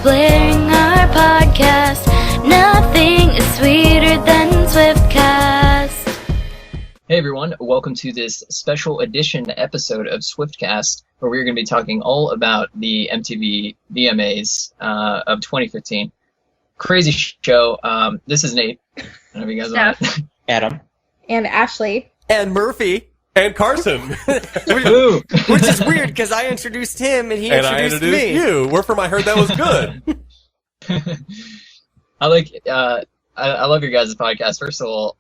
blaring our podcast. Nothing is sweeter than Swiftcast. Hey everyone, welcome to this special edition episode of Swiftcast, where we're going to be talking all about the MTV VMAs of 2015. Crazy show. This is Nate. I don't know if you guys want it. Adam. And Ashley. And Murphy. And Carson. Which is weird, because I introduced him and he introduced me. You. We're from I Heard That Was Good. I love your guys' podcast. First of all,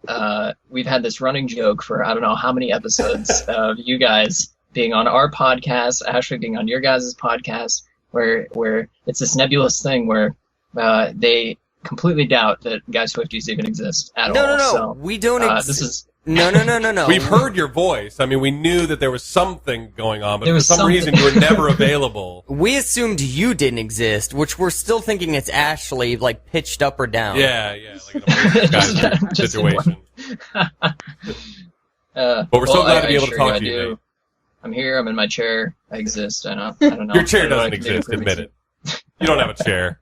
we've had this running joke for I don't know how many episodes of you guys being on our podcast, Ashley being on your guys' podcast, where it's this nebulous thing where they completely doubt that Guy Swifties even exist at all. No. So, we don't exist. No. We've heard your voice. I mean, we knew that there was something going on, but for some something. reason you were never available. We assumed you didn't exist, which we're still thinking it's Ashley, like, pitched up or down. Yeah, like an old situation. But we're so glad to be able to talk to you, Nate. I'm here, I'm in my chair, I exist, I don't know. Your chair doesn't exist, admit it. You don't have a chair.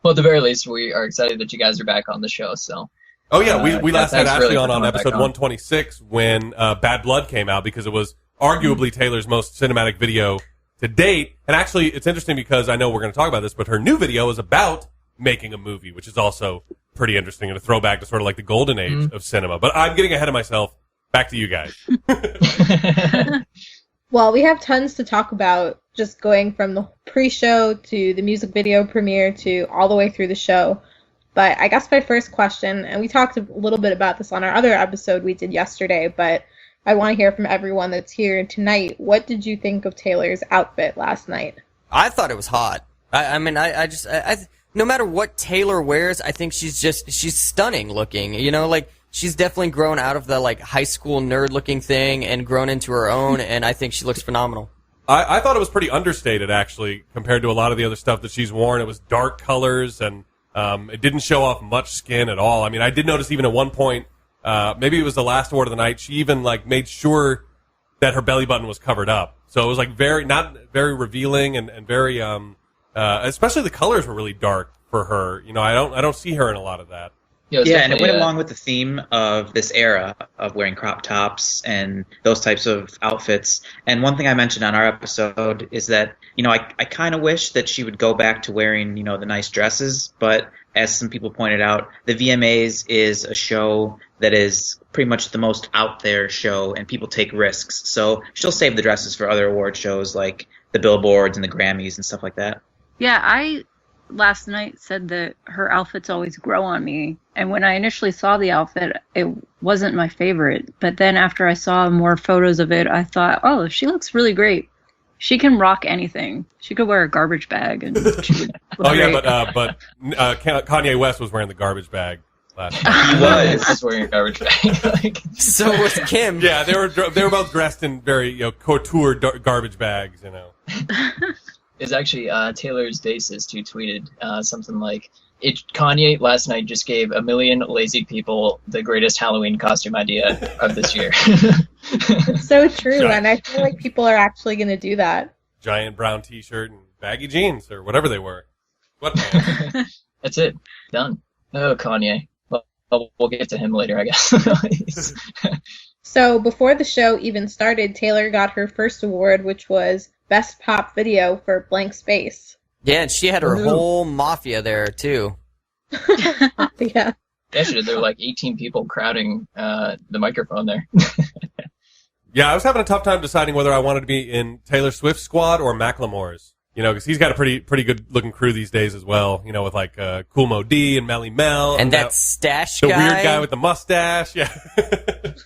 Well, at the very least, we are excited that you guys are back on the show, so... Oh, yeah, we last had Ashley really on episode 126 when Bad Blood came out, because it was arguably Taylor's most cinematic video to date. And actually, it's interesting because I know we're going to talk about this, but her new video is about making a movie, which is also pretty interesting and a throwback to sort of like the golden age of cinema. But I'm getting ahead of myself. Back to you guys. Well, we have tons to talk about, just going from the pre-show to the music video premiere to all the way through the show. But I guess my first question, and we talked a little bit about this on our other episode we did yesterday, but I want to hear from everyone that's here tonight. What did you think of Taylor's outfit last night? I thought it was hot. I mean, no matter what Taylor wears, I think she's stunning looking. You know, like, she's definitely grown out of the, like, high school nerd looking thing and grown into her own, and I think she looks phenomenal. I thought it was pretty understated, actually, compared to a lot of the other stuff that she's worn. It was dark colors, and it didn't show off much skin at all. I mean, I did notice even at one point, maybe it was the last award of the night, she even, like, made sure that her belly button was covered up. So it was, like, not very revealing and very, especially the colors were really dark for her. You know, I don't see her in a lot of that. Yeah, and it went along with the theme of this era of wearing crop tops and those types of outfits. And one thing I mentioned on our episode is that, you know, I kind of wish that she would go back to wearing, you know, the nice dresses. But as some people pointed out, the VMAs is a show that is pretty much the most out there show, and people take risks. So she'll save the dresses for other award shows like the Billboards and the Grammys and stuff like that. Yeah, I last night said that her outfits always grow on me, and when I initially saw the outfit, it wasn't my favorite, but then after I saw more photos of it, I thought, oh, she looks really great. She can rock anything. She could wear a garbage bag and she would look great. But Kanye West was wearing the garbage bag last night. He was wearing a garbage bag. So was Kim. Yeah, they were both dressed in very, couture garbage bags, you know. It's actually Taylor's bassist who tweeted something like, Kanye last night just gave 1 million lazy people the greatest Halloween costume idea of this year. It's so true, and I feel like people are actually going to do that. Giant brown t-shirt and baggy jeans, or whatever they were. That's it. Done. Oh, Kanye. Well, we'll get to him later, I guess. So before the show even started, Taylor got her first award, which was Best Pop Video for Blank Space. Yeah, and she had her whole mafia there, too. Yeah. Actually, there were like 18 people crowding the microphone there. Yeah, I was having a tough time deciding whether I wanted to be in Taylor Swift's squad or Macklemore's. You know, because he's got a pretty good looking crew these days as well. You know, with like Cool Mo D and Melly Mel and that stash guy, the weird guy with the mustache. Yeah,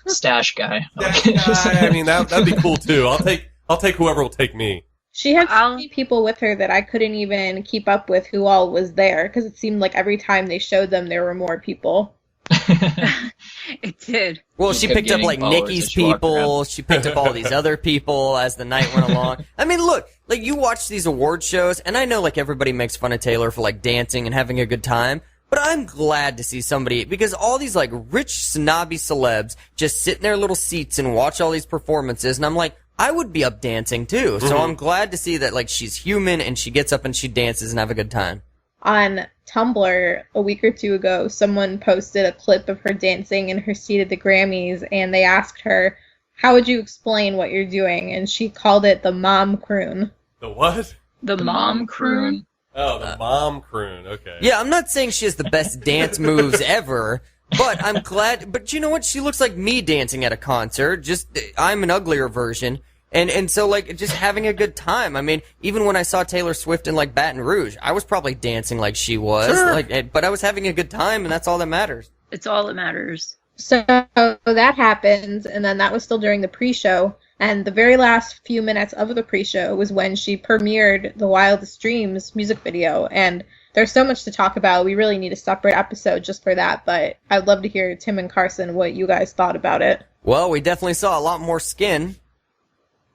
stash guy. I mean, that'd be cool too. I'll take whoever will take me. She had so many people with her that I couldn't even keep up with who all was there, because it seemed like every time they showed them, there were more people. It did. Well, she picked up, like, Nikki's people. She picked up all these other people as the night went along. I mean, look, like, you watch these award shows, and I know, like, everybody makes fun of Taylor for, like, dancing and having a good time, but I'm glad to see somebody, because all these, like, rich, snobby celebs just sit in their little seats and watch all these performances, and I'm like, I would be up dancing too. So I'm glad to see that like she's human and she gets up and she dances and have a good time. On Tumblr a week or two ago, someone posted a clip of her dancing in her seat at the Grammys, and they asked her, how would you explain what you're doing? And she called it the mom croon. The what? The mom croon? Oh, the mom croon. Okay. Yeah, I'm not saying she has the best dance moves ever, but I'm glad. But you know what? She looks like me dancing at a concert. Just I'm an uglier version. And so, like, just having a good time. I mean, even when I saw Taylor Swift in, like, Baton Rouge, I was probably dancing like she was. Sure. Like, but I was having a good time, and that's all that matters. It's all that matters. So that happened, and then that was still during the pre-show. And the very last few minutes of the pre-show was when she premiered the Wildest Dreams music video. And there's so much to talk about. We really need a separate episode just for that. But I'd love to hear, Tim and Carson, what you guys thought about it. Well, we definitely saw a lot more skin.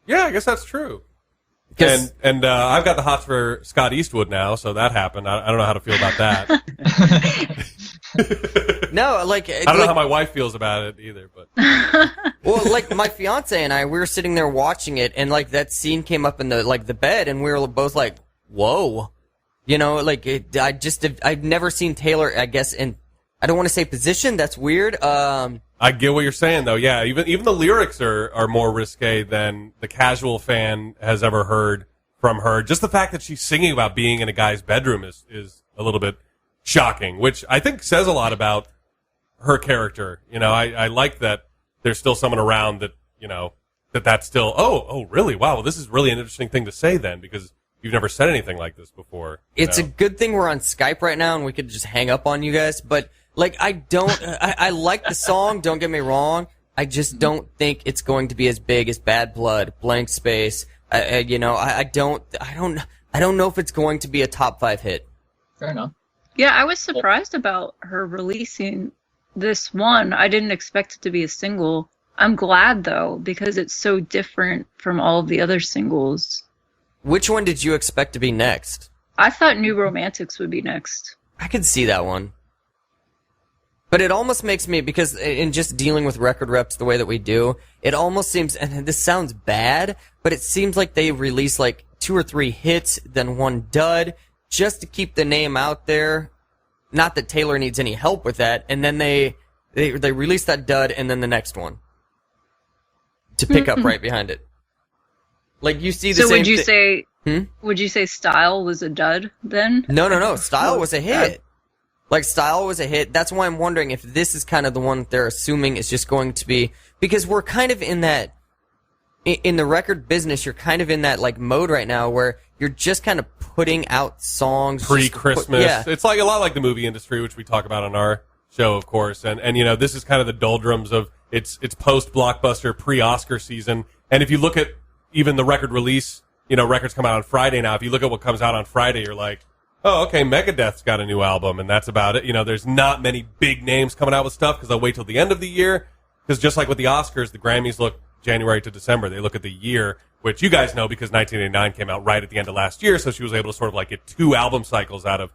Yeah, I guess that's true. And I've got the hots for Scott Eastwood now, so that happened. I don't know how to feel about that. No, like I don't know how my wife feels about it either, but well, like my fiance and I, we were sitting there watching it, and like that scene came up in the bed, and we were both like, "Whoa," you know, like I've never seen Taylor, I guess, in I don't want to say position. That's weird. I get what you're saying, though. Yeah, even the lyrics are more risque than the casual fan has ever heard from her. Just the fact that she's singing about being in a guy's bedroom is a little bit shocking, which I think says a lot about her character. You know, I like that there's still someone around that, you know, that's still, oh, really? Wow, well, this is really an interesting thing to say then, because you've never said anything like this before. It's a good thing we're on Skype right now and we could just hang up on you guys, but like, I like the song, don't get me wrong. I just don't think it's going to be as big as Bad Blood, Blank Space. I don't know if it's going to be a top 5 hit. Fair enough. Yeah, I was surprised about her releasing this one. I didn't expect it to be a single. I'm glad, though, because it's so different from all of the other singles. Which one did you expect to be next? I thought New Romantics would be next. I could see that one. But it almost makes me, because in just dealing with record reps the way that we do, it almost seems, and this sounds bad, but it seems like they release like 2 or 3 hits, then 1 dud, just to keep the name out there. Not that Taylor needs any help with that, and then they release that dud and then the next one to pick up right behind it. Like you see the same. So would you say Style was a dud then? No. Style was a hit. Like, Style was a hit. That's why I'm wondering if this is kind of the one that they're assuming is just going to be, because we're kind of in that, in the record business, you're kind of in that, like, mode right now where you're just kind of putting out songs. Pre-Christmas. Yeah. It's like a lot like the movie industry, which we talk about on our show, of course. And you know, this is kind of the doldrums of it's post-blockbuster, pre-Oscar season. And if you look at even the record release, you know, records come out on Friday now. If you look at what comes out on Friday, you're like, oh, okay, Megadeth's got a new album, and that's about it. You know, there's not many big names coming out with stuff because they'll wait till the end of the year. Because just like with the Oscars, the Grammys look January to December. They look at the year, which you guys know because 1989 came out right at the end of last year, so she was able to sort of like get 2 album cycles out of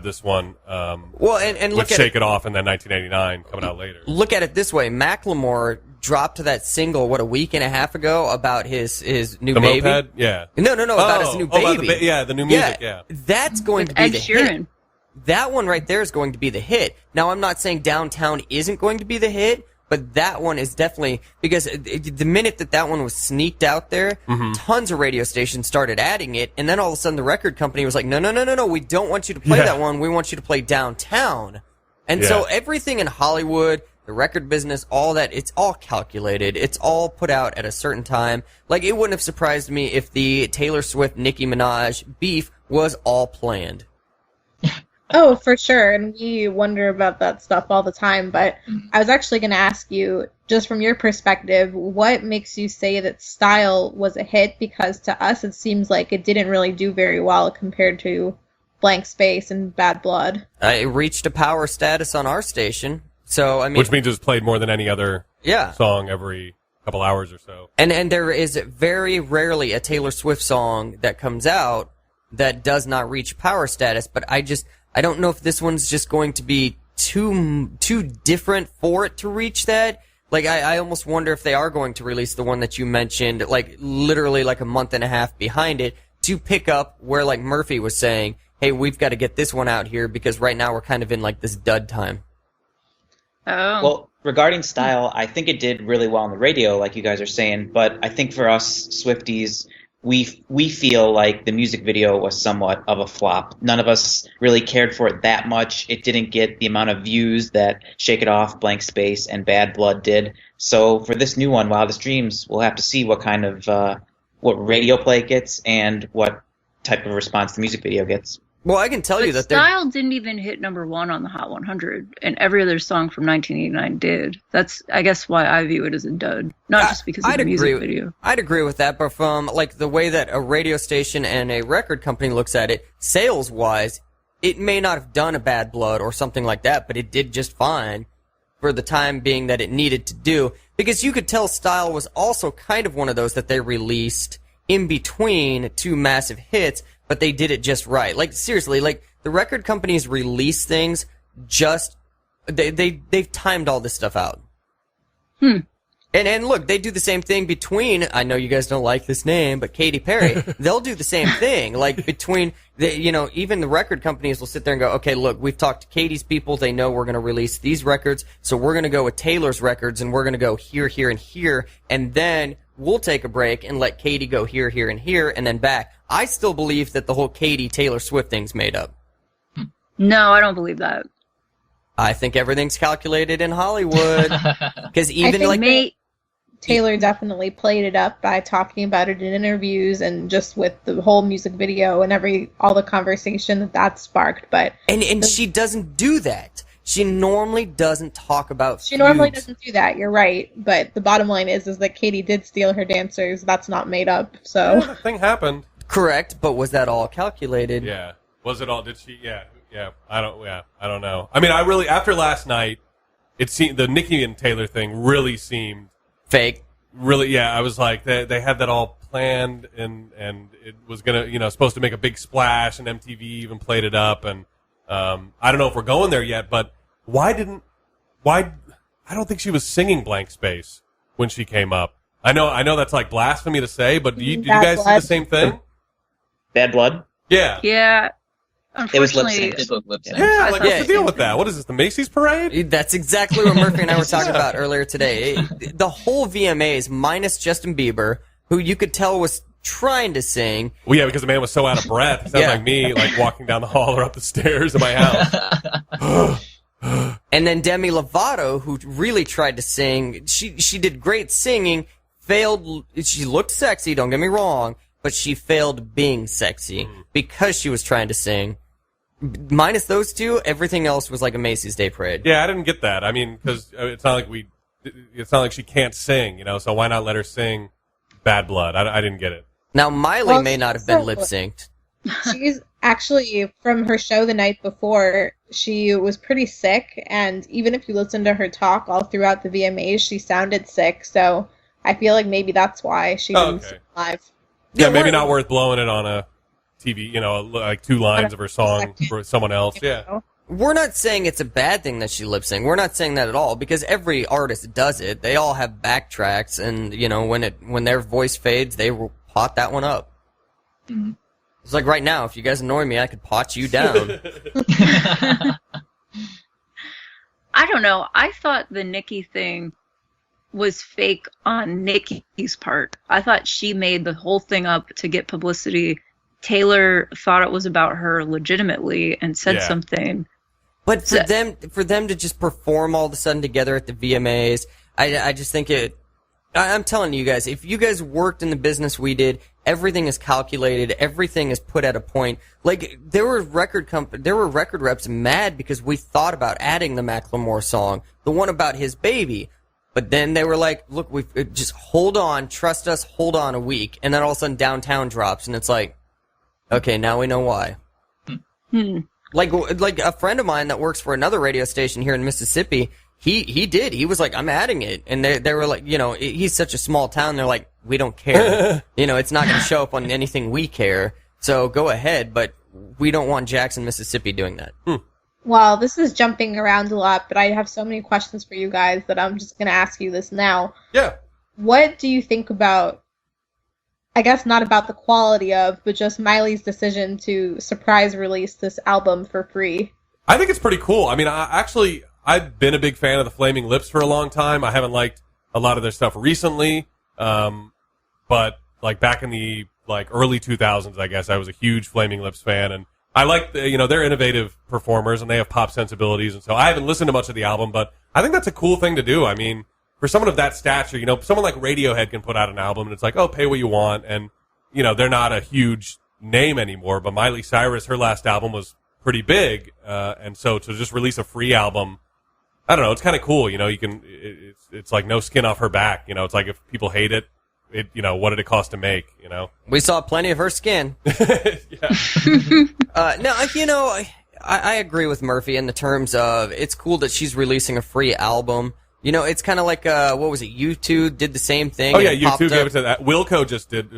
this one. Well, and look with Shake It Off and then 1989 coming out later. Look at it this way: Macklemore dropped that single a week and a half ago about his new baby. Moped? Yeah. No, about his new baby. About the new music. Yeah. That's going to be Ed the Sheeran. hit. That one right there is going to be the hit. Now, I'm not saying Downtown isn't going to be the hit, but that one is definitely, because the minute that one was sneaked out there, tons of radio stations started adding it, and then all of a sudden the record company was like, no, we don't want you to play that one. We want you to play Downtown. And so everything in Hollywood, the record business, all that, it's all calculated. It's all put out at a certain time. Like, it wouldn't have surprised me if the Taylor Swift-Nicki Minaj beef was all planned. Oh, for sure. And we wonder about that stuff all the time. But I was actually going to ask you, just from your perspective, what makes you say that Style was a hit? Because to us, it seems like it didn't really do very well compared to Blank Space and Bad Blood. It reached a power status on our station. So, I mean, which means it's played more than any other song every couple hours or so. And there is very rarely a Taylor Swift song that comes out that does not reach power status, but I don't know if this one's just going to be too different for it to reach that. Like, I almost wonder if they are going to release the one that you mentioned, like, literally like a month and a half behind it, to pick up where, like Murphy was saying, hey, we've got to get this one out here because right now we're kind of in, like, this dud time. Oh. Well, regarding style, I think it did really well on the radio, like you guys are saying, but I think for us Swifties, we feel like the music video was somewhat of a flop. None of us really cared for it that much. It didn't get the amount of views that Shake It Off, Blank Space, and Bad Blood did. So for this new one, Wildest Dreams, we'll have to see what kind of what radio play it gets and what type of response the music video gets. Well, I can tell you that Style didn't even hit #1 on the Hot 100, and every other song from 1989 did. That's, I guess, why I view it as a dud. Not just because of the music video. I'd agree with that, but from like the way that a radio station and a record company looks at it, sales-wise, it may not have done a Bad Blood or something like that, but it did just fine for the time being that it needed to do. Because you could tell Style was also kind of one of those that they released in between two massive hits, but they did it just right. Like, seriously, like, the record companies release things just, they've timed all this stuff out. And look, they do the same thing between, I know you guys don't like this name, but Katy Perry, they'll do the same thing. Like, between, even the record companies will sit there and go, okay, look, we've talked to Katy's people, they know we're going to release these records, so we're going to go with Taylor's records, and we're going to go here, here, and here, and then we'll take a break and let Katy go here, here, and here, and then back. I still believe that the whole Katy-Taylor Swift thing's made up. No, I don't believe that. I think everything's calculated in Hollywood. Because even like... Taylor definitely played it up by talking about it in interviews and just with the whole music video and all the conversation that sparked. But and she doesn't do that. She normally doesn't talk about She normally doesn't do that, you're right. But the bottom line is that Katy did steal her dancers. That's not made up, so... Yeah, the thing happened. Correct, but was that all calculated? Yeah. Was it all... Did she... Yeah. I don't know. I mean, I really... After last night, it seemed... The Nicki and Taylor thing really seemed... Fake. Really, yeah. I was like, they had that all planned, and it was gonna... supposed to make a big splash, and MTV even played it up, and... I don't know if we're going there yet, but why I don't think she was singing Blank Space when she came up. I know that's like blasphemy to say, but do you guys see the same thing? Bad Blood? Yeah. Yeah. Unfortunately, It was lip sync. Yeah, like what's the deal with that? What is this, the Macy's parade? That's exactly what Murphy and I were talking about earlier today. The whole VMAs, minus Justin Bieber, who you could tell was trying to sing. Well, yeah, because the man was so out of breath. He sounded like me, like walking down the hall or up the stairs in my house. And then Demi Lovato, who really tried to sing, she did great singing, failed. She looked sexy, don't get me wrong, but she failed being sexy because she was trying to sing. Minus those two, everything else was like a Macy's Day Parade. Yeah, I didn't get that. I mean, because it's not like she can't sing, so why not let her sing Bad Blood? I didn't get it. Now, Miley may not have been lip-synced. She's actually, from her show the night before, she was pretty sick, and even if you listen to her talk all throughout the VMAs, she sounded sick, so I feel like maybe that's why she didn't sing live. Yeah, maybe not worth blowing it on a TV, like 2 lines of her song for someone else. Yeah. We're not saying it's a bad thing that she lip-synced. We're not saying that at all, because every artist does it. They all have backtracks, and, when their voice fades, they will pot that one up. Mm-hmm. It's like right now, if you guys annoy me, I could pot you down. I don't know. I thought the Nicki thing was fake on Nicki's part. I thought she made the whole thing up to get publicity. Taylor thought it was about her legitimately and said something. But for them to just perform all of a sudden together at the VMAs, I just think I'm telling you guys, if you guys worked in the business we did, everything is calculated, everything is put at a point. Like, there were record reps mad because we thought about adding the Macklemore song, the one about his baby. But then they were like, look, just hold on, trust us, hold on a week. And then all of a sudden Downtown drops, and it's like, okay, now we know why. Like a friend of mine that works for another radio station here in Mississippi, he was like, I'm adding it. And they were like, he's such a small town, they're like, we don't care. It's not going to show up on anything we care. So go ahead, but we don't want Jackson, Mississippi doing that. Well, this is jumping around a lot, but I have so many questions for you guys that I'm just going to ask you this now. Yeah. What do you think about, I guess not about the quality of, but just Miley's decision to surprise release this album for free? I think it's pretty cool. I mean, I've been a big fan of the Flaming Lips for a long time. I haven't liked a lot of their stuff recently, but like back in the early 2000s, I guess I was a huge Flaming Lips fan, and I like they're innovative performers and they have pop sensibilities, and so I haven't listened to much of the album, but I think that's a cool thing to do. I mean, for someone of that stature, someone like Radiohead can put out an album and it's like, oh, pay what you want, and they're not a huge name anymore. But Miley Cyrus, her last album was pretty big, and so to just release a free album, I don't know, it's kind of cool. It's like no skin off her back. It's like if people hate it, what did it cost to make? We saw plenty of her skin. Yeah. I agree with Murphy in the terms of it's cool that she's releasing a free album. It's kind of like what was it? U2 did the same thing. Oh yeah, U2 gave it to that. Wilco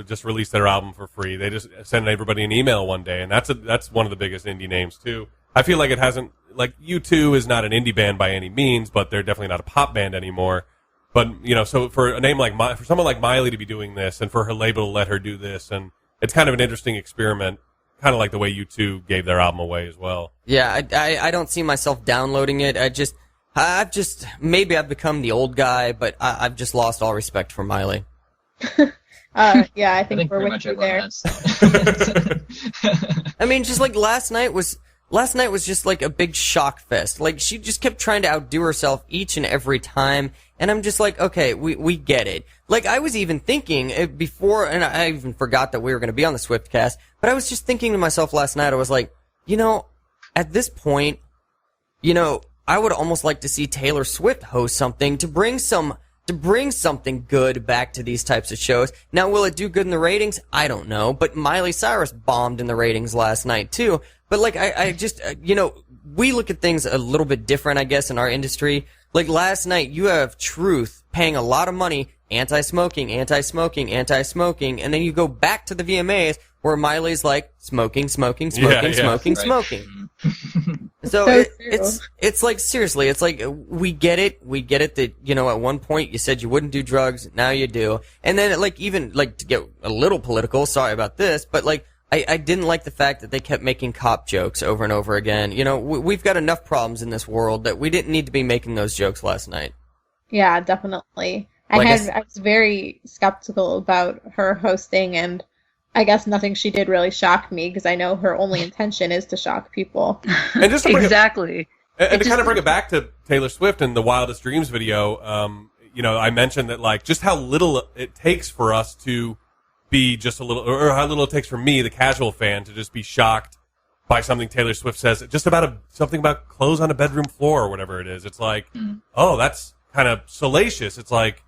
just released their album for free. They just sent everybody an email one day, and that's one of the biggest indie names too. I feel like it hasn't U2 is not an indie band by any means, but they're definitely not a pop band anymore. But so for a name for someone like Miley to be doing this, and for her label to let her do this, and it's kind of an interesting experiment, kind of like the way U2 gave their album away as well. Yeah, I don't see myself downloading it. Maybe I've become the old guy, but I've just lost all respect for Miley. Yeah, I think we're with you there. I mean, just like last night was just like a big shock fest. Like she just kept trying to outdo herself each and every time. And I'm just like, okay, we get it. Like I was even thinking before, and I even forgot that we were going to be on the Swiftcast, but I was just thinking to myself last night, I was like, at this point, I would almost like to see Taylor Swift host something to bring something good back to these types of shows. Now, will it do good in the ratings? I don't know. But Miley Cyrus bombed in the ratings last night too. But like, I just, we look at things a little bit different, I guess, in our industry. Like last night, you have Truth paying a lot of money, anti-smoking, and then you go back to the VMAs where Miley's like, smoking. So it's like, seriously, it's like, we get it that, at one point you said you wouldn't do drugs, now you do. And then, even to get a little political, sorry about this, but I didn't like the fact that they kept making cop jokes over and over again. We've got enough problems in this world that we didn't need to be making those jokes last night. Yeah, definitely. I was very skeptical about her hosting, and I guess nothing she did really shocked me because I know her only intention is to shock people. And just to exactly. And to kind of bring it back to Taylor Swift and the Wildest Dreams video, I mentioned that just how little it takes for us to be just a little, or how little it takes for me, the casual fan, to just be shocked by something Taylor Swift says, just about something about clothes on a bedroom floor or whatever it is. It's like, oh, that's kind of salacious. It's like,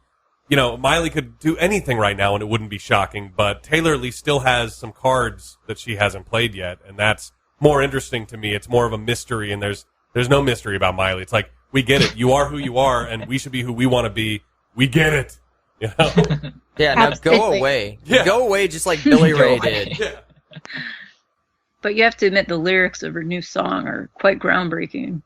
Miley could do anything right now and it wouldn't be shocking, but Taylor at least still has some cards that she hasn't played yet, and that's more interesting to me. It's more of a mystery, and there's no mystery about Miley. It's like, we get it. You are who you are, and we should be who we want to be. We get it. Yeah, now go away. Yeah. Go away just like Billy Ray did. Yeah. But you have to admit the lyrics of her new song are quite groundbreaking.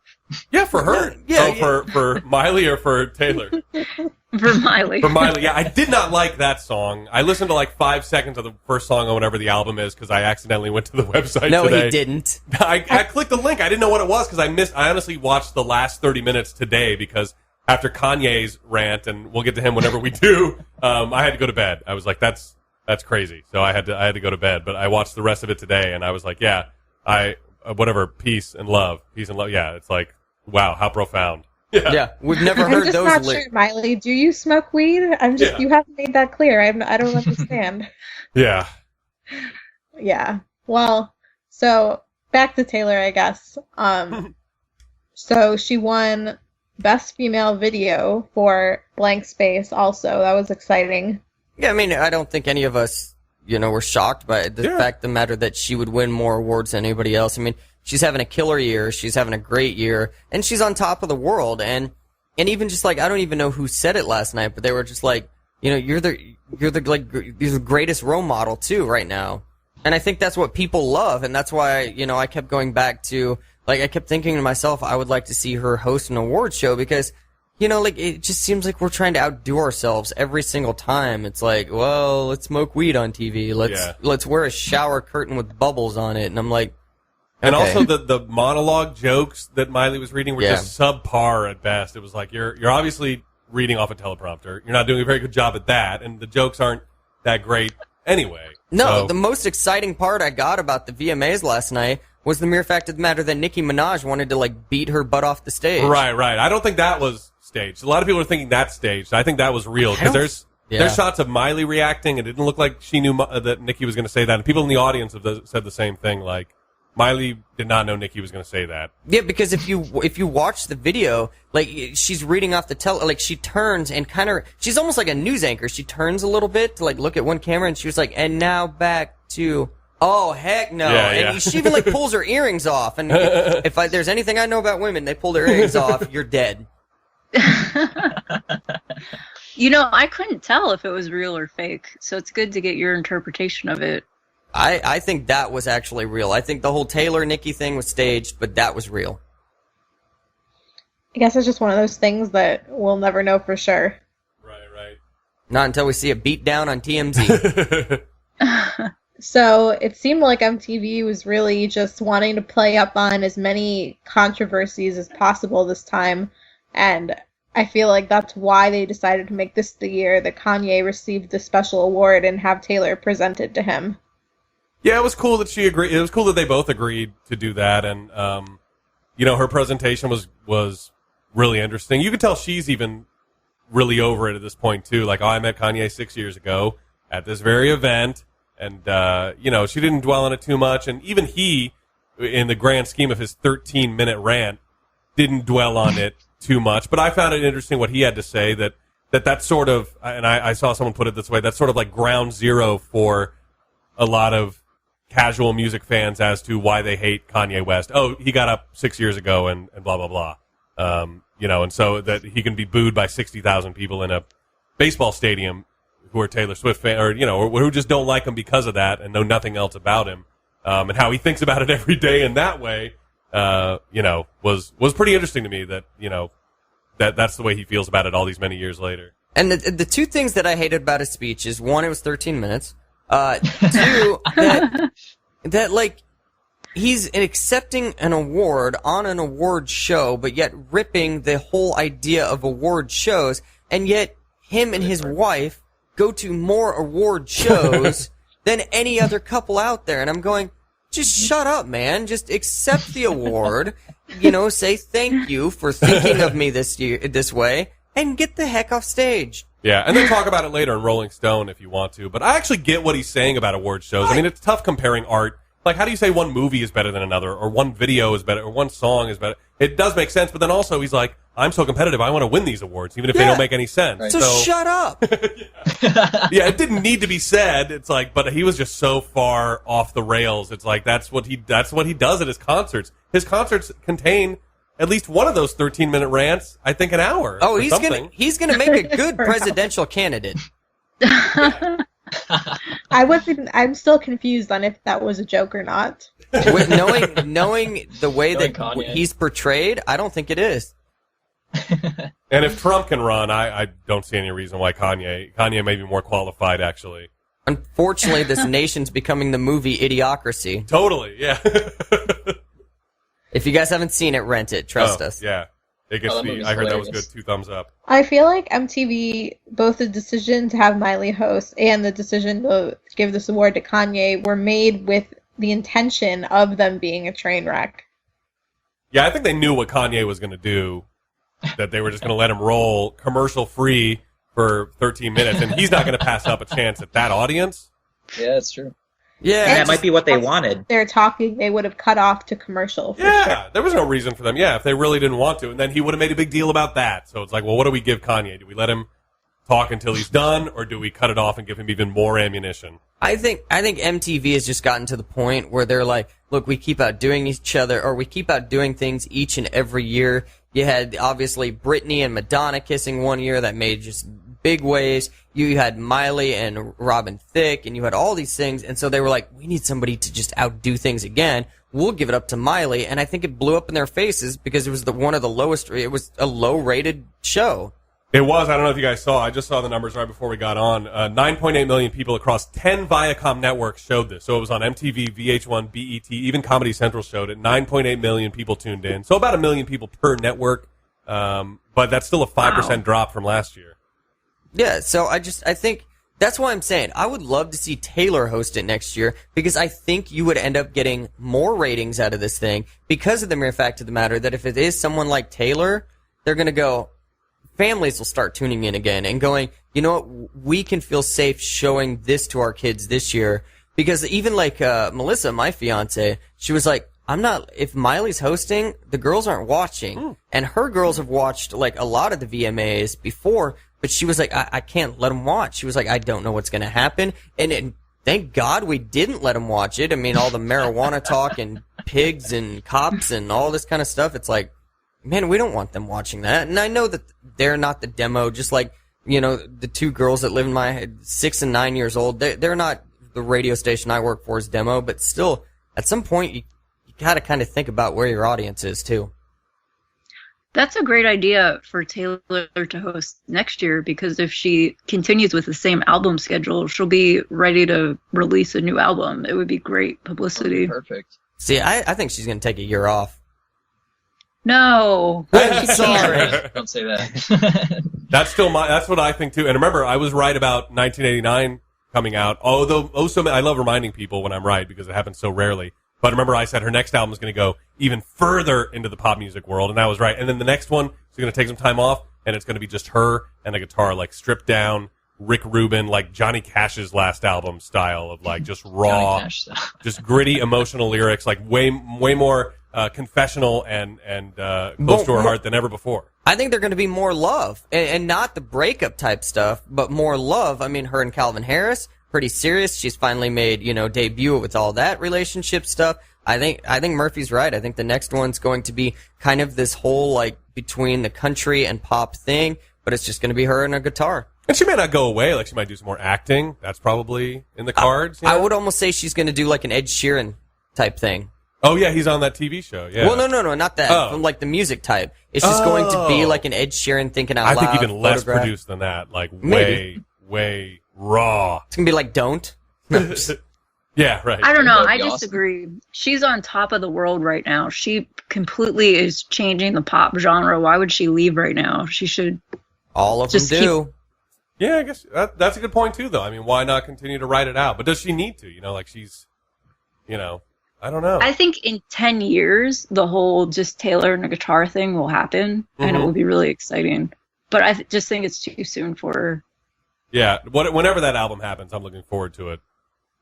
Yeah, for her. Yeah. For Miley or for Taylor? For Miley. For Miley, yeah. I did not like that song. I listened to 5 seconds of the first song on whatever the album is because I accidentally went to the website today. No, he didn't. I clicked the link. I didn't know what it was because I honestly watched the last 30 minutes today because after Kanye's rant, and we'll get to him whenever we do, I had to go to bed. I was like, that's crazy. So I had to go to bed. But I watched the rest of it today, and I was like, yeah, whatever, peace and love. Yeah, it's like, wow, how profound. Yeah, we've never heard those. I'm just not sure, Miley. Do you smoke weed? You haven't made that clear. I don't understand. Yeah. Yeah. Well, so back to Taylor, I guess. So she won Best Female Video for Blank Space also. That was exciting. Yeah, I mean, I don't think any of us, were shocked by the fact of the matter that she would win more awards than anybody else. I mean, she's having a killer year. She's having a great year. And she's on top of the world. And even just I don't even know who said it last night, but they were just like, you're the greatest role model too right now. And I think that's what people love, and that's why, you know, I kept going back to, like, I kept thinking to myself, I would like to see her host an award show because, you know, like, it just seems like we're trying to outdo ourselves every single time. It's like, well, let's smoke weed on TV. Let's wear a shower curtain with bubbles on it. And I'm like, and okay. also the monologue jokes that Miley was reading were just subpar at best. It was like, you're obviously reading off a teleprompter. You're not doing a very good job at that, and the jokes aren't that great anyway. No, the most exciting part I got about the VMAs last night was the mere fact of the matter that Nicki Minaj wanted to, like, beat her butt off the stage. Right. I don't think that was staged. A lot of people are thinking that's staged. I think that was real because there's shots of Miley reacting, and it didn't look like she knew that Nicki was going to say that. And people in the audience have said the same thing. Like, Miley did not know Nicki was going to say that. Yeah, because if you watch the video, like, she's reading off the like, she turns and she's almost like a news anchor. She turns a little bit to, like, look at one camera, and she was like, and now back to, oh, heck no. And she even, like, pulls her earrings off. And if there's anything I know about women, they pull their earrings off, you're dead. You know, I couldn't tell if it was real or fake, so it's good to get your interpretation of it. I think that was actually real. I think the whole Taylor-Nicki thing was staged, but that was real. I guess it's just one of those things that we'll never know for sure. Right. Not until we see a beatdown on TMZ. So it seemed like MTV was really just wanting to play up on as many controversies as possible this time, and I feel like that's why they decided to make this the year that Kanye received the special award and have Taylor presented to him. Yeah, it was cool that she agreed. It was cool that they both agreed to do that, and you know, her presentation was really interesting. You could tell she's even really over it at this point too. Like, oh, I met Kanye 6 years ago at this very event, and you know, she didn't dwell on it too much. And even he, in the grand scheme of his 13-minute rant, didn't dwell on it too much. But I found it interesting what he had to say. That's sort of, and I saw someone put it this way. That's sort of like ground zero for a lot of casual music fans as to why they hate Kanye West. Oh, he got up 6 years ago and blah, blah, blah. You know, and so that he can be booed by 60,000 people in a baseball stadium who are Taylor Swift fans, or, you know, or who just don't like him because of that and know nothing else about him. And how he thinks about it every day in that way, you know, was pretty interesting to me that, you know, that's the way he feels about it all these many years later. And the two things that I hated about his speech is, one, it was 13 minutes. Two, that like, he's accepting an award on an award show, but yet ripping the whole idea of award shows, and yet him and his wife go to more award shows than any other couple out there. And I'm going, just shut up, man. Just accept the award, you know, say thank you for thinking of me this way, and get the heck off stage. Yeah, and then talk about it later in Rolling Stone if you want to. But I actually get what he's saying about award shows. I mean, it's tough comparing art. Like, how do you say one movie is better than another, or one video is better, or one song is better? It does make sense, but then also he's like, I'm so competitive, I want to win these awards, even if they don't make any sense. Right. So shut up! Yeah, it didn't need to be said. It's like, but he was just so far off the rails. It's like, that's what he does at his concerts. His concerts contain at least one of those 13-minute rants, I think, an hour. Oh, he's gonna make a good presidential candidate. I'm still confused on if that was a joke or not. With knowing the way that he's portrayed, I don't think it is. And if Trump can run, I don't see any reason why Kanye may be more qualified, actually. Unfortunately, this nation's becoming the movie Idiocracy. Totally, yeah. If you guys haven't seen it, rent it. Trust us. Yeah. It gets I heard that was good. 2 thumbs up. I feel like MTV, both the decision to have Miley host and the decision to give this award to Kanye were made with the intention of them being a train wreck. Yeah, I think they knew what Kanye was going to do, that they were just going to let him roll commercial-free for 13 minutes, and he's not going to pass up a chance at that audience. Yeah, that's true. Yeah, and that might be what they wanted. They're talking, they would have cut off to commercial. Sure. There was no reason for them. Yeah, if they really didn't want to, and then he would have made a big deal about that. So it's like, well, what do we give Kanye? Do we let him talk until he's done, or do we cut it off and give him even more ammunition? I think MTV has just gotten to the point where they're like, look, we keep outdoing each other, or we keep outdoing things each and every year. You had, obviously, Britney and Madonna kissing one year that made just big ways. You had Miley and Robin Thicke, and you had all these things, and so they were like, we need somebody to just outdo things again. We'll give it up to Miley, and I think it blew up in their faces because it was one of the lowest. It was a low-rated show. It was. I don't know if you guys saw. I just saw the numbers right before we got on. 9.8 million people across 10 Viacom networks showed this. So it was on MTV, VH1, BET, even Comedy Central showed it. 9.8 million people tuned in. So about 1 million people per network. But that's still a 5% drop from last year. Yeah, so I think that's why I'm saying I would love to see Taylor host it next year because I think you would end up getting more ratings out of this thing because of the mere fact of the matter that if it is someone like Taylor, they're going to go, families will start tuning in again and going, you know what, we can feel safe showing this to our kids this year. Because even like Melissa, my fiance, she was like, if Miley's hosting, the girls aren't watching. And her girls have watched like a lot of the VMAs before, but she was like, I can't let them watch. She was like, I don't know what's going to happen. And thank God we didn't let them watch it. I mean, all the marijuana talk and pigs and cops and all this kind of stuff. It's like, man, we don't want them watching that. And I know that they're not the demo, just like, you know, the two girls that live in my head, 6 and 9 years old. They're not the radio station I work for's demo, but still, at some point, you got to kind of think about where your audience is, too. That's a great idea for Taylor to host next year because if she continues with the same album schedule, she'll be ready to release a new album. It would be great publicity. Perfect. See, I think she's going to take a year off. No. I'm sorry. Don't say that. That's what I think too. And remember, I was right about 1989 coming out. Although, I love reminding people when I'm right because it happens so rarely. But remember, I said her next album is going to go even further into the pop music world, and I was right. And then the next one is going to take some time off, and it's going to be just her and a guitar, like stripped down, Rick Rubin, like Johnny Cash's last album style of like just raw, just gritty, emotional lyrics, like way more confessional and close to her heart than ever before. I think they're going to be more love, and not the breakup type stuff, but more love. I mean, her and Calvin Harris, pretty serious. She's finally made, debut with all that relationship stuff. I think Murphy's right. I think the next one's going to be kind of this whole, like, between the country and pop thing, but it's just going to be her and a guitar. And she may not go away. Like, she might do some more acting. That's probably in the cards. I would almost say she's going to do, like, an Ed Sheeran type thing. Oh, yeah, he's on that TV show, yeah. Well, no, not that. Oh. From, like, the music type. It's just going to be like an Ed Sheeran thinking out loud. I think even less Photograph. produced than that. Like, Maybe. way raw. It's going to be like Don't. Yeah, right. I don't know. I That'd be disagree. She's on top of the world right now. She completely is changing the pop genre. Why would she leave right now? She should. All of them do. Yeah, I guess that's a good point, too, though. I mean, why not continue to write it out? But does she need to? Like she's, I don't know. I think in 10 years, the whole just Taylor and a guitar thing will happen, and it will be really exciting. But I just think it's too soon for her. Yeah, whenever that album happens, I'm looking forward to it.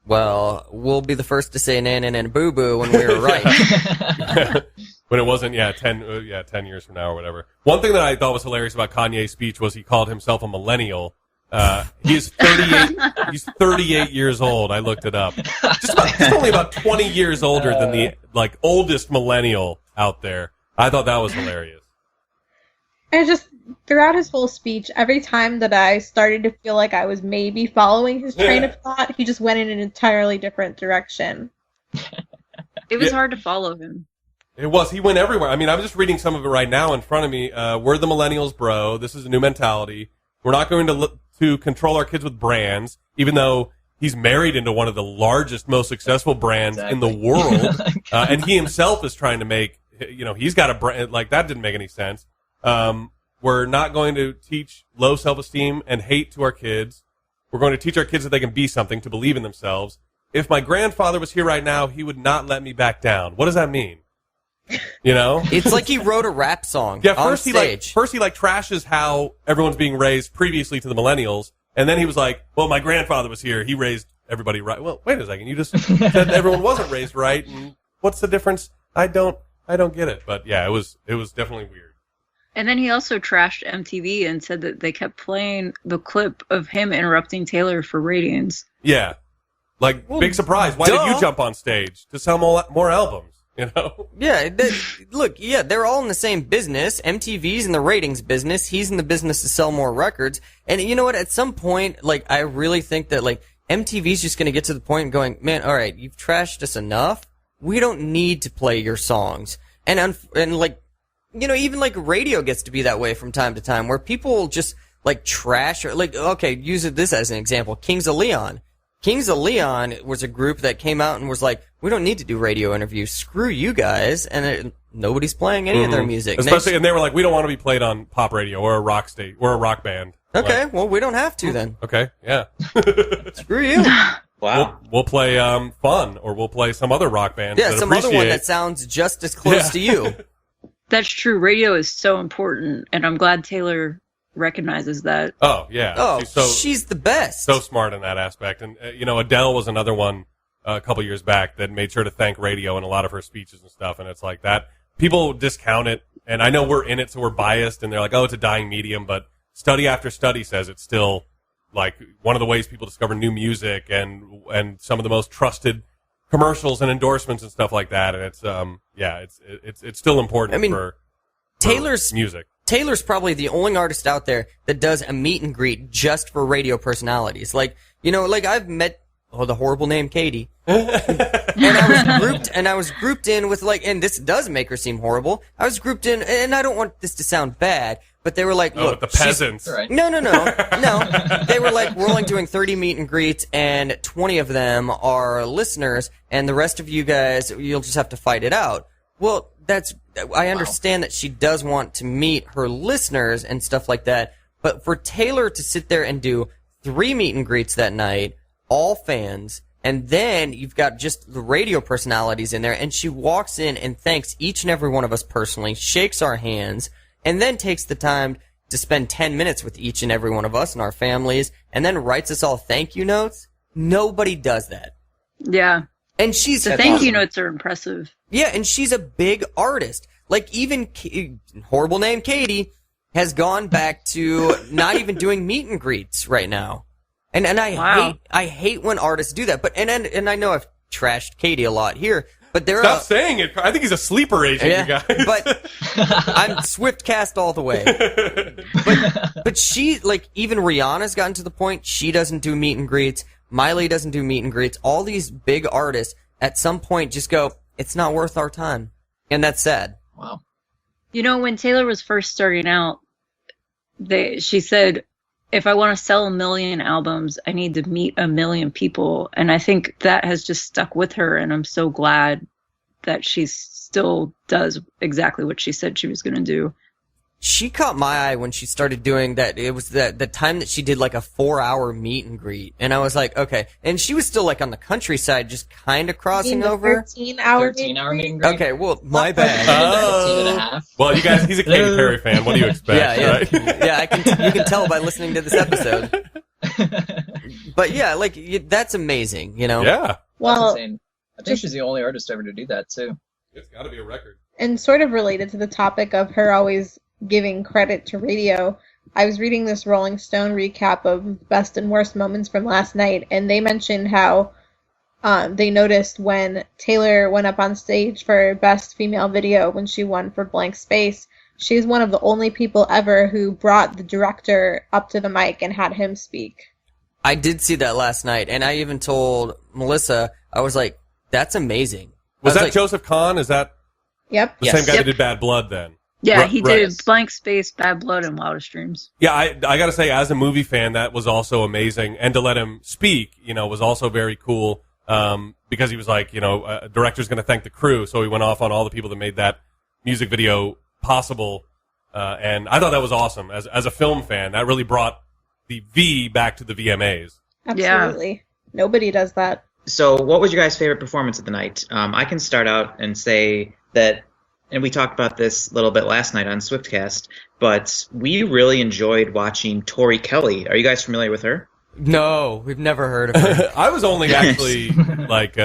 Well, we'll be the first to say nan and boo boo when we were right. When it wasn't, 10 years from now or whatever. One thing that I thought was hilarious about Kanye's speech was he called himself a millennial. He's 38. He's 38 years old. I looked it up. Just only about 20 years older than the oldest millennial out there. I thought that was hilarious. And just throughout his whole speech, every time that I started to feel like I was maybe following his train of thought, he just went in an entirely different direction. It was hard to follow him. It was. He went everywhere. I mean, I'm just reading some of it right now in front of me. We're the millennials, bro. This is a new mentality. We're not going to control our kids with brands, even though he's married into one of the largest, most successful brands in the world. And he himself is trying to make, he's got a brand. Like, that didn't make any sense. We're not going to teach low self-esteem and hate to our kids. We're going to teach our kids that they can be something, to believe in themselves. If my grandfather was here right now, he would not let me back down. What does that mean? It's like he wrote a rap song on stage. First he trashes how everyone's being raised previously to the millennials, and then he was like, well, my grandfather was here. He raised everybody right. Well, wait a second. You just said everyone wasn't raised right, and what's the difference? I don't get it. But yeah, it was definitely weird. And then he also trashed MTV and said that they kept playing the clip of him interrupting Taylor for ratings. Yeah. Big surprise. Why did you jump on stage? To sell more albums, you know? Yeah, look, yeah, they're all in the same business. MTV's in the ratings business. He's in the business to sell more records. And you know what? At some point, like, I really think that, like, MTV's just going to get to the point and going, man, all right, you've trashed us enough. We don't need to play your songs. And like, you know, even like radio gets to be that way from time to time, where people just like trash or like, okay, use this as an example. Kings of Leon. Kings of Leon was a group that came out and was like, we don't need to do radio interviews. Screw you guys. And nobody's playing any of their music. Especially, and they were like, we don't want to be played on pop radio or a rock state or a rock band. Okay, like, well, we don't have to then. Okay, yeah. Screw you. Wow. We'll play Fun, or we'll play some other rock band. Yeah, some other one that sounds just as close to you. That's true. Radio is so important, and I'm glad Taylor recognizes that. Oh, yeah. Oh, she's the best. So smart in that aspect. And, you know, Adele was another one a couple years back that made sure to thank radio in a lot of her speeches and stuff. And it's like that. People discount it. And I know we're in it, so we're biased. And they're like, oh, it's a dying medium. But study after study says it's still, like, one of the ways people discover new music and some of the most trusted commercials and endorsements and stuff like that. And it's, it's still important for Taylor's music. Taylor's probably the only artist out there that does a meet and greet just for radio personalities. Like, you know, like I've met, the horrible name Katie. and I was grouped in with like, and this does make her seem horrible. I was grouped in, and I don't want this to sound bad, but they were like, look, the peasants. Right. No. They were like, we're only doing 30 meet and greets, and 20 of them are listeners, and the rest of you guys, you'll just have to fight it out. Well, I understand that she does want to meet her listeners and stuff like that, but for Taylor to sit there and do 3 meet and greets that night, all fans, and then you've got just the radio personalities in there, and she walks in and thanks each and every one of us personally, shakes our hands, and then takes the time to spend 10 minutes with each and every one of us and our families, and then writes us all thank you notes. Nobody does that. Yeah. And she's the thank you notes are impressive. Yeah, and she's a big artist. Like, even horrible name Katie has gone back to not even doing meet and greets right now. And I hate when artists do that. But and I know I've trashed Katie a lot here, but Stop saying it. I think he's a sleeper agent, you guys. But I'm Swiftcast all the way. But she, like, even Rihanna's gotten to the point she doesn't do meet and greets. Miley doesn't do meet and greets. All these big artists at some point just go, it's not worth our time. And that's sad. Wow. You know, when Taylor was first starting out, she said, if I want to sell 1 million albums, I need to meet 1 million people. And I think that has just stuck with her. And I'm so glad that she still does exactly what she said she was going to do. She caught my eye when she started doing that. It was the time that she did like a 4-hour meet and greet. And I was like, okay. And she was still like on the countryside, just kind of crossing over. 13-hour meet and greet. Okay, well, my bad. 13 and a half. Well, you guys, he's a Katy Perry fan. What do you expect? Yeah. Right? Yeah, you can tell by listening to this episode. But yeah, like, that's amazing, you know? Yeah. Well, that's insane. I think she's the only artist ever to do that, too. It's got to be a record. And sort of related to the topic of her always giving credit to radio, I was reading this Rolling Stone recap of best and worst moments from last night, and they mentioned how they noticed when Taylor went up on stage for Best Female Video when she won for Blank Space, she was one of the only people ever who brought the director up to the mic and had him speak. I did see that last night, and I even told Melissa, I was like, that's amazing. Was that like, Joseph Kahn? Is that the same guy that did Bad Blood then? Yeah, he did Blank Space, Bad Blood, and Wildest Dreams. Yeah, I got to say, as a movie fan, that was also amazing. And to let him speak, you know, was also very cool because he was like, you know, a director's going to thank the crew. So he went off on all the people that made that music video possible. And I thought that was awesome. As a film fan, that really brought the V back to the VMAs. Absolutely. Yeah. Nobody does that. So what was your guys' favorite performance of the night? I can start out and say that, and we talked about this a little bit last night on Swiftcast, but we really enjoyed watching Tori Kelly. Are you guys familiar with her? No, we've never heard of her. I was only actually like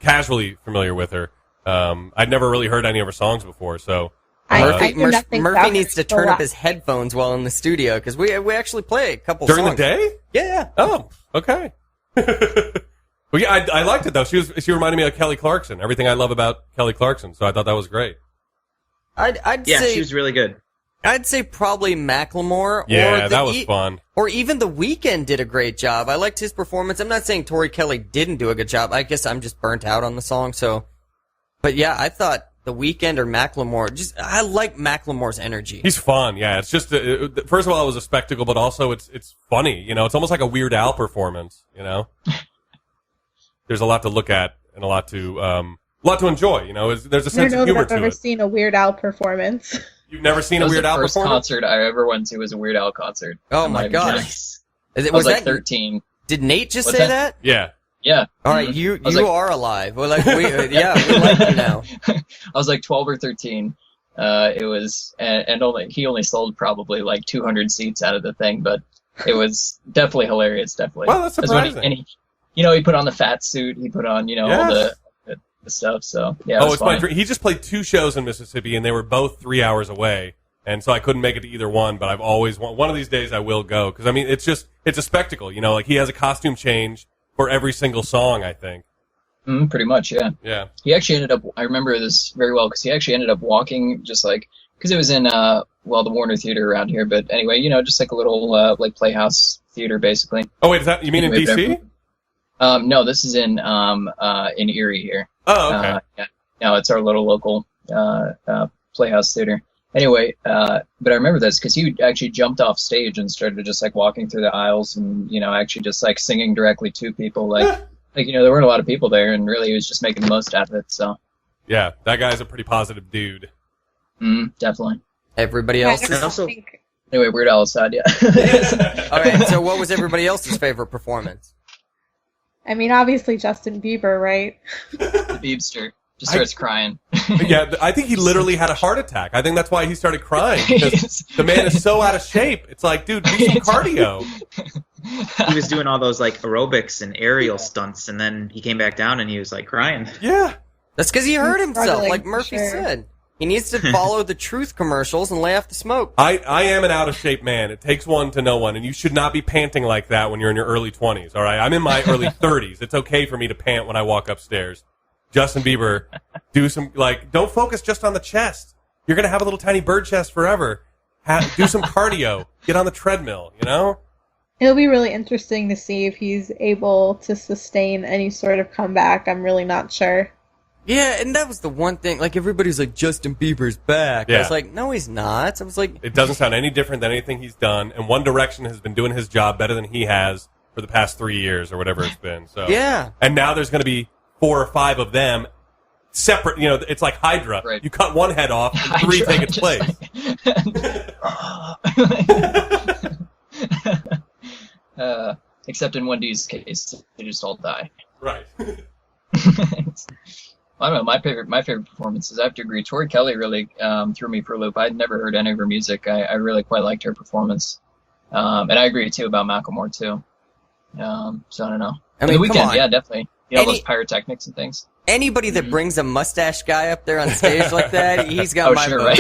casually familiar with her. I'd never really heard any of her songs before, so Murphy needs to turn up his headphones while in the studio because we actually play a couple during songs. The day. Yeah. Oh, okay. But yeah, I liked it though. She reminded me of Kelly Clarkson. Everything I love about Kelly Clarkson. So I thought that was great. I'd Yeah, say she was really good. I'd say probably Macklemore. Yeah, that was fun. Or even The Weeknd did a great job. I liked his performance. I'm not saying Tori Kelly didn't do a good job. I guess I'm just burnt out on the song. So, but yeah, I thought The Weeknd or Macklemore. I like Macklemore's energy. He's fun. Yeah, it's just first of all, it was a spectacle, but also it's funny. You know, it's almost like a Weird Al performance. You know, there's a lot to look at and a lot to enjoy. You know, there's a sense of humor I've to ever it. seen a Weird Al performance. You've never seen a Weird Al The first performance? concert I ever went to was a Weird Al concert. Oh I'm my not even gosh. kidding. Is it, I was like that 13. Did Nate just What's say that? that? Yeah. Yeah. All right, Mhm. you I was like- are alive. Well, like we like you now. I was like 12 or 13. It was, and he only sold probably like 200 seats out of the thing, but it was definitely hilarious. Definitely. Well, that's That's when surprising. and he put on the fat suit. He put on, all the stuff. So yeah. Oh, it's my dream. He just played 2 shows in Mississippi, and they were both 3 hours away, and so I couldn't make it to either one. But I've always one of these days I will go because I mean it's a spectacle. You know, like he has a costume change for every single song. I think. Pretty much, yeah. Yeah. He actually ended up. I remember this very well because he actually ended up walking just like because it was in the Warner Theater around here. But anyway, just like a little like Playhouse theater basically. Oh wait, is that you mean in DC? No, this is in Erie here. Oh, okay. Yeah. No, it's our little local Playhouse theater. Anyway, but I remember this because he actually jumped off stage and started just like walking through the aisles and actually just like singing directly to people like there weren't a lot of people there and really he was just making the most out of it. So Yeah, that guy's a pretty positive dude. definitely. Everybody else. I also- think Anyway, Weird Al aside, yeah. All right. So, what was everybody else's favorite performance? I mean, obviously Justin Bieber, right? The Beebster just starts crying. Yeah, I think he literally had a heart attack. I think that's why he started crying because the man is so out of shape. It's like, dude, do some cardio. He was doing all those like aerobics and aerial stunts, and then he came back down and he was like crying. Yeah. That's because he hurt himself, struggling, like for Murphy sure. said. He needs to follow the truth commercials and lay off the smoke. I am an out of shape man. It takes one to know one, and you should not be panting like that when you're in your early 20s. All right, I'm in my early 30s. It's okay for me to pant when I walk upstairs. Justin Bieber, don't focus just on the chest. You're gonna have a little tiny bird chest forever. Do some cardio. Get on the treadmill. It'll be really interesting to see if he's able to sustain any sort of comeback. I'm really not sure. Yeah, and that was the one thing. Like, everybody's like, Justin Bieber's back. I Yeah. was like, no, he's not. I was like, It doesn't sound any different than anything he's done. And One Direction has been doing his job better than he has for the past 3 years or whatever it's been. So yeah. And now there's going to be 4 or 5 of them separate. It's like Hydra. Right. You cut one head off, and 3 take its place. Except in 1D's case, they just all die. Right. I don't know. My favorite performances. I have to agree. Tori Kelly really threw me for a loop. I'd never heard any of her music. I really quite liked her performance, and I agree too about Macklemore too. So I don't know. I mean, The come Weeknd, on. yeah, definitely. All Any- those pyrotechnics and things. Anybody that brings a mustache guy up there on stage like that, he's got Oh, my sure, vote. right?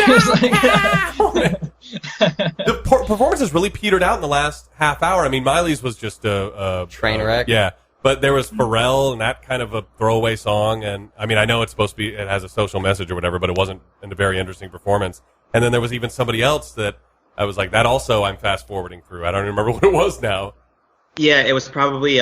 The performance has really petered out in the last half hour. I mean, Miley's was just a Train wreck. Yeah, but there was Pharrell and that kind of a throwaway song. And I mean, I know it's supposed to be, it has a social message or whatever, but it wasn't a very interesting performance. And then there was even somebody else that I was like, that also I'm fast forwarding through. I don't remember what it was now. Yeah, it was probably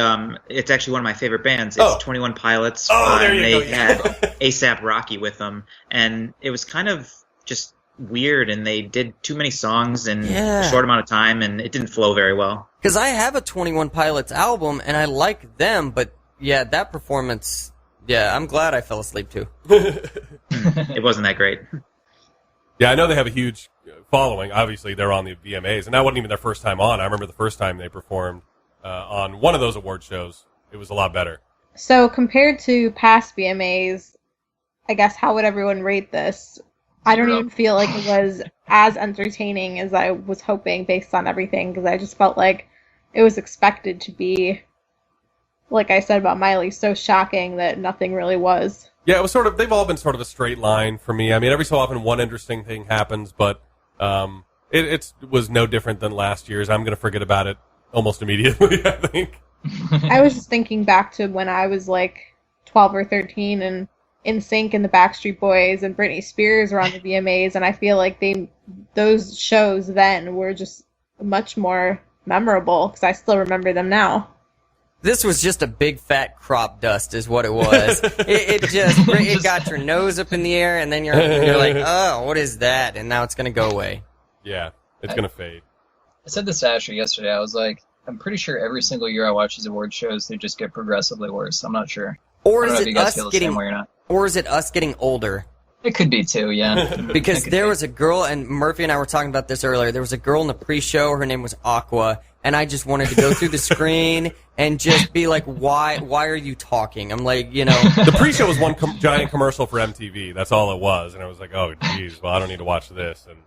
it's actually one of my favorite bands. It's 21 Pilots. Oh, there you they go, yeah. had A$AP Rocky with them, and it was kind of just weird, and they did too many songs in Yeah. a short amount of time, and it didn't flow very well. Because I have a 21 Pilots album, and I like them, but yeah, that performance, yeah, I'm glad I fell asleep too. It wasn't that great. Yeah, I know they have a huge following. Obviously, they're on the VMAs, and that wasn't even their first time on. I remember the first time they performed on one of those award shows. It was a lot better. So compared to past VMAs, I guess how would everyone rate this? I don't even feel like it was as entertaining as I was hoping based on everything, because I just felt like it was expected to be, like I said about Miley, so shocking that nothing really was. Yeah, it was sort of, they've all been sort of a straight line for me. I mean, every so often one interesting thing happens, but it was no different than last year's. I'm going to forget about it almost immediately, I think. I was just thinking back to when I was like 12 or 13 and NSYNC and the Backstreet Boys and Britney Spears were on the VMAs, and I feel like those shows then were just much more memorable because I still remember them now. This was just a big fat crop dust is what it was. it got your nose up in the air, and then you're like, oh, what is that? And now it's going to go away. Yeah, it's going to fade. I said this to Ashley yesterday. I was like, I'm pretty sure every single year I watch these award shows, they just get progressively worse. I'm not sure. Or I don't is know if it you guys us feel the getting same way or not. Or is it us getting older? It could be too, yeah. Because there was a girl, and Murphy and I were talking about this earlier, there was a girl in the pre-show, her name was Aqua, and I just wanted to go through the screen and just be like, why are you talking? I'm like, The pre-show was one giant commercial for MTV. That's all it was. And I was like, oh, geez, well, I don't need to watch this. And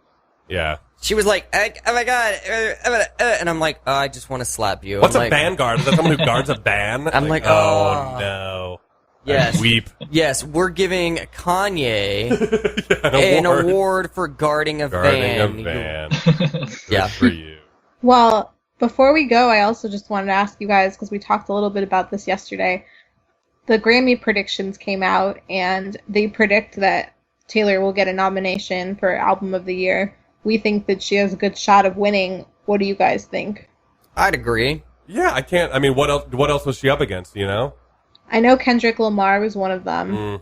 yeah. She was like, oh my God, and I'm like, oh, I just want to slap you. What's I'm a like, band guard? Is that someone who guards a band? I'm like, oh, no. Yes. I weep. Yes, we're giving Kanye Yeah, an award for guarding a van. Yeah. For you. Well, before we go, I also just wanted to ask you guys, because we talked a little bit about this yesterday, the Grammy predictions came out, and they predict that Taylor will get a nomination for Album of the Year. We think that she has a good shot of winning. What do you guys think? I'd agree. Yeah, I can't. I mean, what else was she up against, I know Kendrick Lamar was one of them.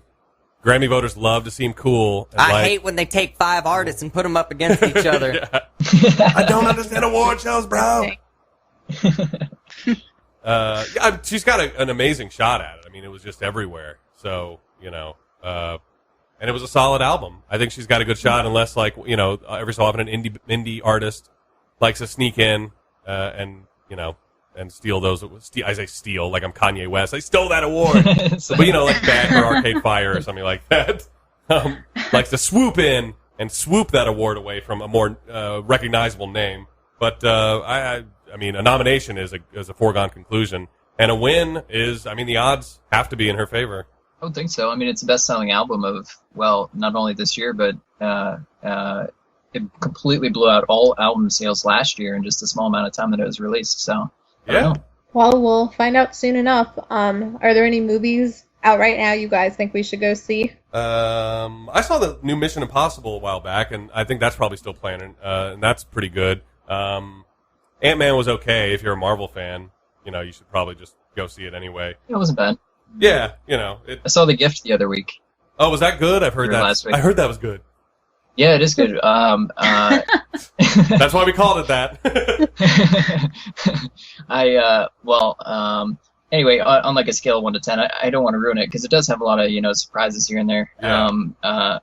Grammy voters love to seem cool. I hate when they take 5 artists and put them up against each other. Yeah. I don't understand award shows, bro. She's got an amazing shot at it. I mean, it was just everywhere. So, and it was a solid album. I think she's got a good shot, unless, every so often an indie artist likes to sneak in and steal those. I say steal, like I'm Kanye West. I stole that award. But, like Bad or Arcade Fire or something like that. Likes to swoop in and swoop that award away from a more recognizable name. But I mean, a nomination is a foregone conclusion. And a win is, the odds have to be in her favor. I don't think so. I mean, it's the best-selling album of, not only this year, but it completely blew out all album sales last year in just a small amount of time that it was released. So, yeah. Well, we'll find out soon enough. Are there any movies out right now you guys think we should go see? I saw the new Mission Impossible a while back, and I think that's probably still playing, and that's pretty good. Ant-Man was okay. If you're a Marvel fan, you should probably just go see it anyway. It wasn't bad. Yeah, I saw The Gift the other week. Oh, was that good? I've heard that. Last week. I heard that was good. Yeah, it is good. That's why we called it that. Anyway, on like a scale of 1 to 10, I don't want to ruin it because it does have a lot of, surprises here and there. Yeah.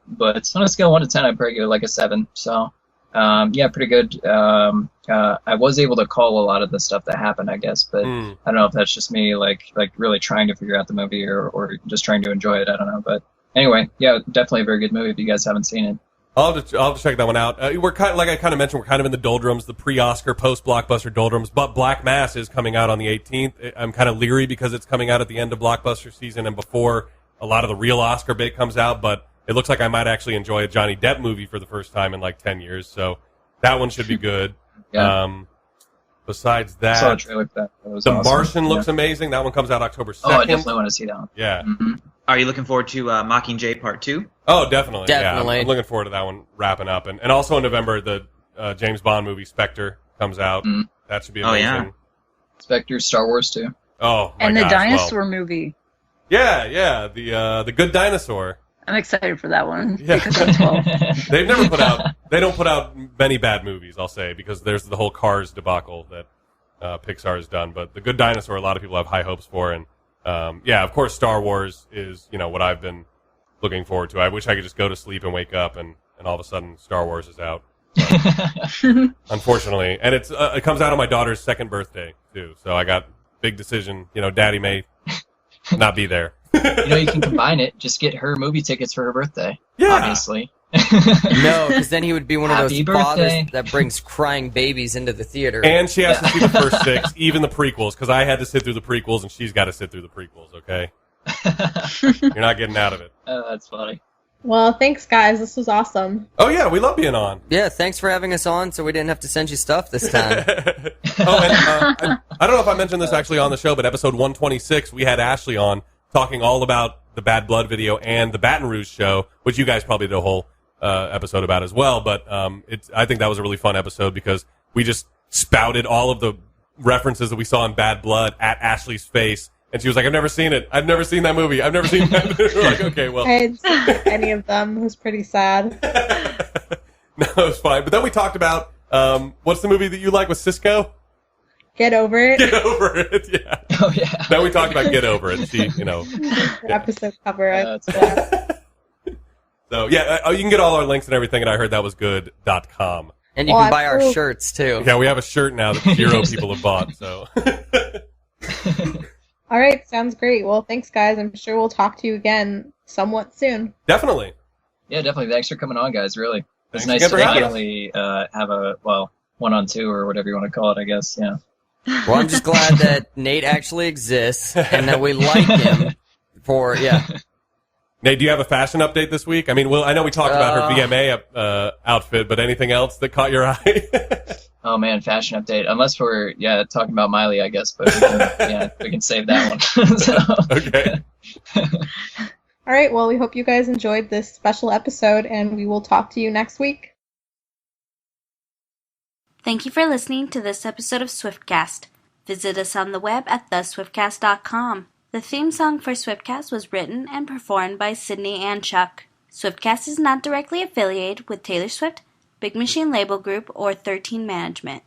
But on a scale of 1 to 10, I'd probably give it like a 7. So, yeah, pretty good. I was able to call a lot of the stuff that happened, I guess, but I don't know if that's just me, like really trying to figure out the movie or just trying to enjoy it. I don't know. But anyway, yeah, definitely a very good movie if you guys haven't seen it. I'll have to check that one out. We're like I kind of mentioned, we're kind of in the doldrums, the pre-Oscar, post-blockbuster doldrums. But Black Mass is coming out on the 18th. I'm kind of leery because it's coming out at the end of blockbuster season and before a lot of the real Oscar bait comes out. But it looks like I might actually enjoy a Johnny Depp movie for the first time in like 10 years. So that one should be good. Yeah. Besides that, I saw a trailer for that. That was The awesome. Martian looks amazing. That one comes out October 2nd. Oh, I definitely want to see that one. Yeah. Mm-hmm. Are you looking forward to Mockingjay Part 2? Oh, definitely. Definitely. Yeah, I'm looking forward to that one wrapping up. And also in November, the James Bond movie Spectre comes out. Mm. That should be amazing. Oh, yeah. Spectre, Star Wars too. Oh, my And the gosh, dinosaur movie. Yeah, the Good Dinosaur. I'm excited for that one. Yeah. Because I'm 12. They don't put out many bad movies, I'll say, because there's the whole Cars debacle that Pixar has done. But the Good Dinosaur, a lot of people have high hopes for. And yeah, of course, Star Wars is, what I've been looking forward to. I wish I could just go to sleep and wake up and all of a sudden Star Wars is out. Unfortunately. And it comes out on my daughter's 2nd birthday, too. So I got big decision. Daddy may not be there. You can combine it. Just get her movie tickets for her birthday. Yeah. Obviously. No, because then he would be one of Happy those fathers birthday. that brings crying babies into the theater. And she has to see the first 6, even the prequels, because I had to sit through the prequels and she's got to sit through the prequels, okay? You're not getting out of it. That's funny. Well, thanks, guys. This was awesome. Oh, yeah, we love being on. Yeah, thanks for having us on so we didn't have to send you stuff this time. I don't know if I mentioned this actually on the show, but episode 126, we had Ashley on talking all about the Bad Blood video and the Baton Rouge show, which you guys probably did a whole episode about as well. But I think that was a really fun episode because we just spouted all of the references that we saw in Bad Blood at Ashley's face. And she was like, I've never seen it. I've never seen that movie. I've never seen that. We're like, okay, well. I hadn't seen any of them. It was pretty sad. No, it was fine. But then we talked about, what's the movie that you like with Cisco? Get Over It. Get Over It, yeah. Oh, yeah. Then we talked about Get Over It. She, Episode cover. So, yeah, you can get all our links and everything at IHeardThatWasGood.com. And you can buy our shirts, too. Yeah, we have a shirt now that 0 people have bought, so. All right, sounds great. Well, thanks, guys. I'm sure we'll talk to you again somewhat soon. Definitely. Yeah, definitely. Thanks for coming on, guys, really. It was Thanks nice to again for having finally have a, 1-on-2 or whatever you want to call it, I guess, yeah. Well, I'm just glad that Nate actually exists and that we like him Nate, do you have a fashion update this week? I mean, I know we talked about her VMA outfit, but anything else that caught your eye? Oh man, fashion update. Unless we're talking about Miley, I guess, but we can save that one. So. Okay. All right, well, we hope you guys enjoyed this special episode, and we will talk to you next week. Thank you for listening to this episode of Swiftcast. Visit us on the web at theswiftcast.com. The theme song for Swiftcast was written and performed by Sydney and Chuck. Swiftcast is not directly affiliated with Taylor Swift, Big Machine Label Group, or 13 Management.